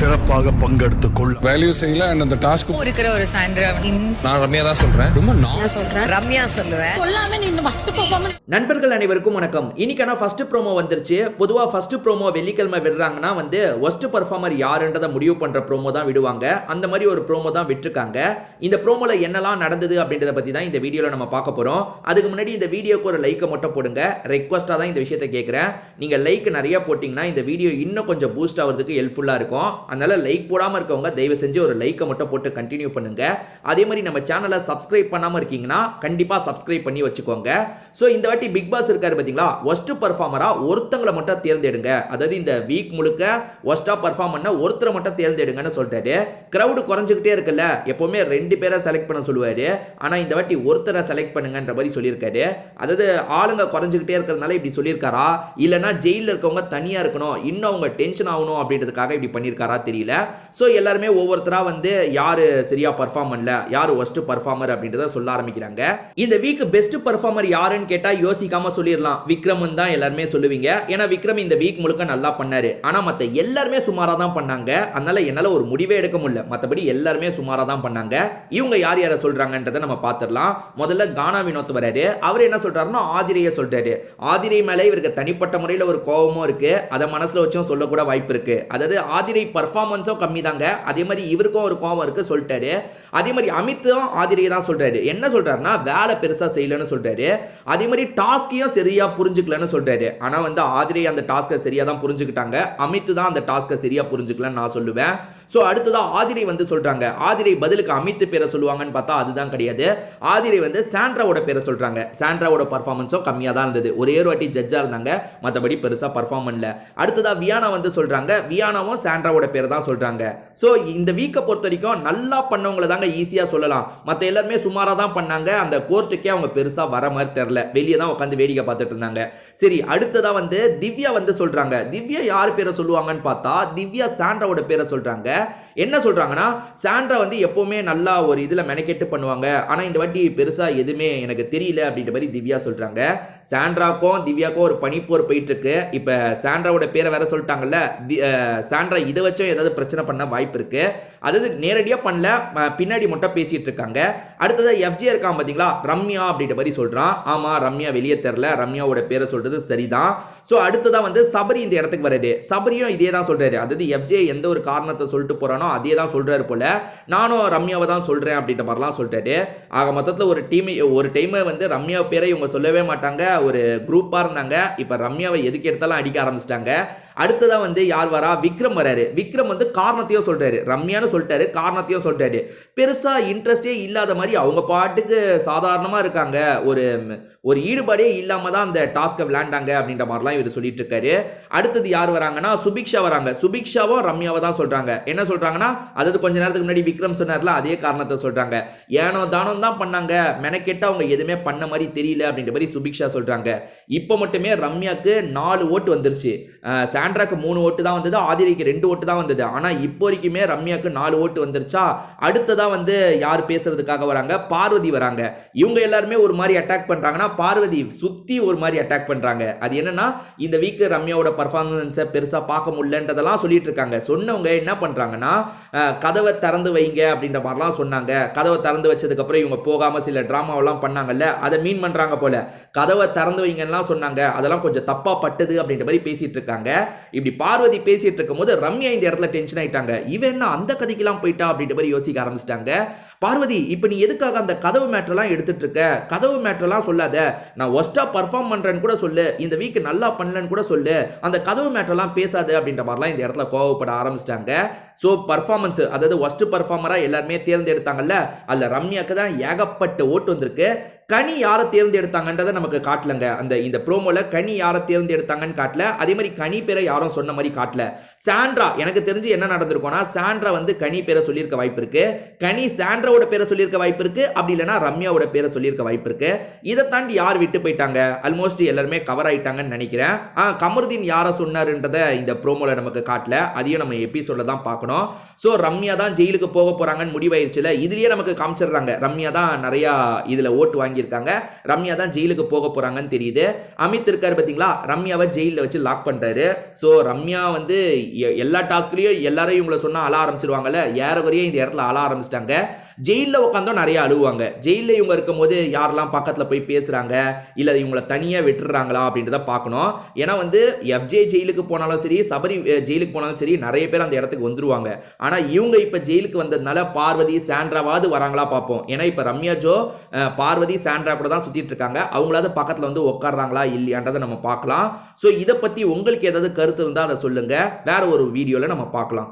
சிறப்பாக பங்கெடுத்துக் கொள். வேல்யூ செய்யல அண்ட் அந்த டாஸ்க் இருக்கிற ஒரு சாண்ட்ரா நான் ரம்யா தான் சொல்றேன். ரொம்ப நான் சொல்றேன் ரம்யா சொல்லுவேன் சொல்லாம நீ ஃபர்ஸ்ட் பெர்ஃபார்மன்ஸ். நண்பர்கள் அனைவருக்கும் வணக்கம். இன்னைக்கான ஃபர்ஸ்ட் ப்ரோமோ வந்துருச்சு. பொதுவா ஃபர்ஸ்ட் ப்ரோமோ வெள்ளிக்கிழமை விடுறாங்கன்னா ஒஸ்ட் பர்ஃபார்மர் யாருன்றதை முடிவு பண்ற ப்ரோமோ தான் விடுவாங்க. அந்த மாதிரி ஒரு ப்ரோமோ தான் விட்டுருக்காங்க. இந்த ப்ரோமோல என்னெல்லாம் நடந்தது அப்படின்றத பத்தி தான் இந்த வீடியோல நம்ம பார்க்க போறோம். அதுக்கு முன்னாடி இந்த வீடியோக்கு ஒரு லைக்கை மட்டும் போடுங்க. ரெக்வஸ்டா தான் இந்த விஷயத்தை கேட்கிறேன். நீங்க லைக் நிறைய போட்டீங்கன்னா இந்த வீடியோ இன்னும் கொஞ்சம் பூஸ்ட் ஆகிறதுக்கு ஹெல்ப்ஃபுல்லா இருக்கும். அதனால லைக் போடாம இருக்கவங்க தயவு செஞ்சு ஒரு லைக்கை மட்டும் போட்டு கண்டினியூ பண்ணுங்க. அதே மாதிரி நம்ம சேனலை சப்ஸ்கிரைப் பண்ணாம இருக்கீங்கன்னா கண்டிப்பா சப்ஸ்கிரைப் பண்ணி வச்சுக்கோங்க. சோ இந்த வாட்டி பிக் பாஸ் இருக்காரு பாத்தீங்களா, ஒஸ்ட் பர்ஃபார்மரா ஒருத்தங்களை மட்டும் தேர்ந்தெடுங்க. அதாவது இந்த வீக் முழுக்க ஒஸ்டா பர்ஃபார்ம் பண்ண ஒருத்தரை மட்டும் தேர்ந்தெடுங்கன்னு சொல்லிட்டாரு. கிரவுட் குறைஞ்சிக்கிட்டே இருக்குல்ல, எப்பவுமே 2 பேரை செலக்ட் பண்ண சொல்லுவாரு. ஆனா இந்த வாட்டி ஒருத்தரை செலக்ட் பண்ணுங்கன்ற மாதிரி சொல்லியிருக்காரு. அதாவது ஆளுங்க குறைஞ்சிக்கிட்டே இருக்கிறதுனால இப்படி சொல்லியிருக்காரா, இல்லைன்னா ஜெயிலில் இருக்கவங்க தனியா இருக்கணும், இன்னும் அவங்க டென்ஷன் ஆகணும் அப்படின்றதுக்காக இப்படி பண்ணியிருக்காரா தெரியல. ஸோ எல்லாருமே ஒவ்வொருத்தரா யாரு சரியா பர்ஃபார்ம் பண்ணல, யாரு ஒஸ்ட் பர்ஃபார்மர் அப்படின்றத சொல்ல ஆரம்பிக்கிறாங்க. இந்த வீக் பெஸ்ட் பர்ஃபார்மர் யாருன்னு கேட்டா யோசிக்காம சொல்லிடலாம், விக்ரம் தான் எல்லாருமே சொல்லுவீங்க. ஏன்னா விக்ரம் இந்த வீக் முழுக்க நல்லா பண்ணாரு. ஆனா மத்த எல்லாருமே சுமாரா தான் பண்ணாங்க. அதனால என்னால ஒரு முடிவே எடுக்க முடியல. மற்றபடி எல்லாருமே சுமாரா தான் பண்ணாங்க. இவங்க யார் யாரை சொல்றாங்கன்றதை நம்ம பார்த்துடலாம். முதல்ல கானா வினோத் வராரு. அவர் என்ன சொல்றாருன்னா ஆதிரையை சொல்றாரு. ஆதிரை மேலே இவருக்கு தனிப்பட்ட முறையில் ஒரு கோபமும் இருக்கு. அதை மனசுல வச்சும் சொல்லக்கூட வாய்ப்பு இருக்கு. அதாவது ஆதிரை பர்ஃபார்மன்ஸும் கம்மி தாங்க, அதே மாதிரி இவருக்கும் ஒரு கோபம் இருக்கு சொல்லிட்டாரு. அதே மாதிரி அமித்தும் ஆதிரையை தான் சொல்றாரு. என்ன சொல்றாருன்னா வேலை பெருசா செய்யலன்னு சொல்றாரு. அதே மாதிரி டாஸ்கையும் சரியா புரிஞ்சுக்கலன்னு சொல்றாரு. ஆனா ஆதிரை அந்த டாஸ்கை சரியா தான் புரிஞ்சுக்கிட்டாங்க. அமித் தான் அந்த டாஸ்கை சரியா புரிஞ்சுக்கலன்னு நான் சொல்லுவேன். சோ அடுத்ததா ஆதிரை சொல்றாங்க. ஆதிரை பதிலுக்கு அமித் பேரை சொல்லுவாங்கன்னு பார்த்தா அதுதான் கிடையாது. ஆதிரை சாண்ட்ராவோட பேரை சொல்றாங்க. சாண்ட்ராவோட பர்ஃபார்மன்ஸும் கம்மியா தான் இருந்தது. ஒரே ஒரு வாட்டி ஜட்ஜா இருந்தாங்க, மற்றபடி பெருசா பர்ஃபார்ம் பண்ணல. அடுத்ததா வியானா சொல்றாங்க. வியானாவும் சாண்ட்ராவோட பேரை தான் சொல்றாங்க. சோ இந்த வீக்கை பொறுத்த வரைக்கும் நல்லா பண்ணவங்களை தாங்க ஈஸியா சொல்லலாம். மற்ற எல்லாருமே சுமாரா தான் பண்ணாங்க. அந்த கோர்ட்டுக்கே அவங்க பெருசா வர மாதிரி தெரியல, வெளியே தான் உட்காந்து வேடிக்கை பார்த்துட்டு இருந்தாங்க. சரி அடுத்ததா திவ்யா சொல்றாங்க. திவ்யா யார் பேரை சொல்லுவாங்கன்னு பார்த்தா திவ்யா சாண்ட்ராவோட பேரை சொல்றாங்க. என்ன சொல்றாங்கன்னா சாண்ட்ரா எப்பவுமே நல்லா ஒரு இதுல மெனக்கெட்டு பண்ணுவாங்க, ஆனா இந்த வாட்டி பெருசா எதுவுமே எனக்கு தெரியல அப்படின்ற மாதிரி திவ்யா சொல்றாங்க. சாண்ட்ராக்கும் திவ்யாக்கும் ஒரு பனிப்போர் போயிட்டு இருக்கு. இப்ப சாண்ட்ராவோட பேரை வேற சொல்லிட்டாங்கல்ல, சாண்ட்ரா இதை வச்சும் ஏதாவது பிரச்சனை பண்ண வாய்ப்பு இருக்கு. அதாவது நேரடியா பண்ணல, பின்னாடி மட்டும் பேசிட்டு இருக்காங்க. அடுத்தது எஃப்ஜே இருக்கான் பாத்தீங்களா, ரம்யா அப்படின்ற மாதிரி சொல்றான். ஆமா ரம்யா வெளியே தெரியல, ரம்யாவோட பேரை சொல்றது சரிதான். சோ அடுத்ததா சபரி இந்த இடத்துக்கு வராரு. சபரியும் இதே தான் சொல்றாரு. அதாவது எஃப்ஜே எந்த ஒரு காரணத்தை சொல்லிட்டு போறானோ அதே தான் சொல்றாரு போல, நானும் ரம்யாவை தான் சொல்றேன் அப்படின்ற மாதிரிலாம் சொல்றாரு. ஆக மொத்தத்தில் ஒரு டைம் ரம்யா பேரை இவங்க சொல்லவே மாட்டாங்க, ஒரு குரூப்பா இருந்தாங்க. இப்ப ரம்யாவை எதுக்கு எடுத்தாலும் அடிக்க ஆரம்பிச்சிட்டாங்க. அடுத்ததா யார் வரா, விக்ரம் வராரு. விக்ரம் காரணத்தையும் சொல்றாரு, ரம்யான்னு சொல்லிட்டாரு, காரணத்தையும் சொல்லிட்டாரு. பெருசா இன்ட்ரெஸ்டே இல்லாத மாதிரி அவங்க பாட்டுக்கு சாதாரணமா இருக்காங்க, ஒரு ஈடுபாடே இல்லாம தான் அந்த டாஸ்கை விளையாண்டாங்க அப்படின்ற மாதிரிலாம் இவர் சொல்லிட்டு இருக்காரு. அடுத்தது யார் வராங்கன்னா சுபிக்ஷா வராங்க. சுபிக்ஷாவும் ரம்யாவை தான் சொல்றாங்க. என்ன சொல்றாங்கன்னா, அதாவது கொஞ்ச நேரத்துக்கு முன்னாடி விக்ரம் சொன்னார்ல, அதே காரணத்தை சொல்றாங்க. ஏனோ தானம் தான் பண்ணாங்க, மெனக்கெட்ட அவங்க எதுவுமே பண்ண மாதிரி தெரியல அப்படின்ற மாதிரி சுபிக்ஷா சொல்றாங்க. இப்போ மட்டுமே ரம்யாக்கு 4 ஓட்டு வந்துருச்சு. சாண்ட்ராக்கு 3 ஓட்டு தான் வந்தது, ஆதிரைக்கு 2 ஓட்டு தான் வந்தது. ஆனா இப்போ வரைக்குமே ரம்யாக்கு 4 ஓட்டு வந்துருச்சா. அடுத்ததா யார் பேசுறதுக்காக வராங்க, பார்வதி வராங்க. இவங்க எல்லாருமே ஒரு மாதிரி அட்டாக் பண்றாங்கன்னா பார்வதி சுத்தி ஒரு மாதிரி அட்டாக் பண்றாங்க. அது என்னன்னா இந்த வீக் ரம்யாவோட பர்ஃபார்மன்ஸை பெருசா பார்க்க முடியலன்றதெல்லாம் சொல்லிட்டு இருக்காங்க. சொன்னவங்க என்ன பண்றாங்கன்னா கதவை திறந்து வைங்க அப்படின்ற மாதிரிலாம் சொன்னாங்க. கதவை திறந்து வச்சதுக்கு அப்புறம் இவங்க போகாம சில டிராமாவெல்லாம் பண்ணாங்கல்ல, அதை மீன் பண்றாங்க போல. கதவை திறந்து வைங்கலாம் சொன்னாங்க, அதெல்லாம் கொஞ்சம் தப்பா பட்டது அப்படின்ற மாதிரி பேசிட்டு இருக்காங்க. இப்படி பார்வதி பேசிட்டு இருக்கும் போது ரம்யா இந்த இடத்துல டென்ஷன் ஆயிட்டாங்க. இவன் என்ன அந்த கதைக்கெல்லாம் போயிட்டா அப்படின்ற மாதிரி யோசிக்க ஆரம்பிச்சிட்டாங்க. பார்வதி இப்ப நீ எதுக்காக அந்த கதவு மேட்டர்லாம் எடுத்துட்டு இருக்க, கதவு மேட்டர்லாம் சொல்லாத, நான் ஒஸ்டா பர்ஃபார்ம் பண்றேன்னு கூட சொல்லு, இந்த வீக் நல்லா பண்ணலன்னு கூட சொல்லு, அந்த கதவு மேட்டர்லாம் பேசாது அப்படின்ற மாதிரிலாம் இந்த இடத்துல கோவப்பட ஆரம்பிச்சிட்டாங்க. ஸோ பர்ஃபார்மன்ஸ், அதாவது ஒஸ்ட் பர்ஃபார்மரா எல்லாருமே தேர்ந்தெடுத்தாங்கல்ல, அதுல ரம்யாக்கு தான் ஏகப்பட்ட ஓட்டு வந்திருக்கு. கனி யாரை தேர்ந்தெடுத்தாங்கன்றதை நமக்கு காட்டலங்க. இந்த ப்ரோமோல கனி யாரை தேர்ந்தெடுத்தாங்கன்னு காட்டல. அதே மாதிரி கனி பேரை யாரும் சொன்ன மாதிரி காட்டல. சாண்ட்ரா எனக்கு தெரிஞ்சு என்ன நடந்திருக்கும்னா, சாண்ட்ரா கனி பேரை சொல்லியிருக்க வாய்ப்பு இருக்கு, கனி சாண்ட்ராவோட பேரை சொல்லியிருக்க வாய்ப்பு இருக்கு, அப்படி இல்லைன்னா ரம்யாவோட பேரை சொல்லியிருக்க வாய்ப்பு இருக்கு. இதை தாண்டி யார் விட்டு போயிட்டாங்க, ஆல்மோஸ்ட் எல்லாருமே கவர் ஆயிட்டாங்கன்னு நினைக்கிறேன். கமருதீன் யாரை சொன்னாருன்றதை இந்த ப்ரோமோல நமக்கு காட்டல, அதையும் நம்ம எபிசோட்ல தான் பார்க்கணும். ஸோ ரம்யா தான் ஜெயிலுக்கு போக போறாங்கன்னு முடிவாயிருச்சுல, இதுலயே நமக்கு காமிச்சிடுறாங்க ரம்யா தான் நிறைய இதுல ஓட்டு வாங்கி வழங்கியிருக்காங்க. ரம்யா தான் ஜெயிலுக்கு போக போறாங்கன்னு தெரியுது. அமித் இருக்காரு பாத்தீங்களா, ரம்யாவை ஜெயில வச்சு லாக் பண்றாரு. சோ ரம்யா வந்து எல்லா டாஸ்க்லயும் எல்லாரும் இவங்கள சொன்னா அழ ஆரம்பிச்சிருவாங்கல்ல, ஏறக்குறைய இந்த இடத்துல அழ ஆரம்பிச்சிட்டாங்க. ஜெயில உட்காந்தோம் நிறைய அழுவாங்க. ஜெயில இவங்க இருக்கும்போது யாரெல்லாம் பக்கத்துல போய் பேசுறாங்க இல்ல இவங்களை தனியா விட்டுறாங்களா அப்படின்றத பார்க்கணும். ஏன்னா வந்து எஃப்ஜே ஜெயிலுக்கு போனாலும் சரி, சபரி ஜெயிலுக்கு போனாலும் சரி, நிறைய பேர் அந்த இடத்துக்கு வந்துருவாங்க. ஆனா இவங்க இப்ப ஜெயிலுக்கு வந்ததுனால பார்வதி சாண்ட்ராவாவது வராங்களா பார்ப்போம். ஏன்னா இப்ப ரம்யா ஜோ பார்வதி சாண்ட்ரா கூட தான் சுத்திட்டு இருக்காங்க. அவங்களாவது பக்கத்துல வந்து உட்கார்றாங்களா இல்லையான்றதை நம்ம பார்க்கலாம். சோ இதை பத்தி உங்களுக்கு ஏதாவது கருத்து இருந்தா அதை சொல்லுங்க. வேற ஒரு வீடியோல நம்ம பார்க்கலாம்.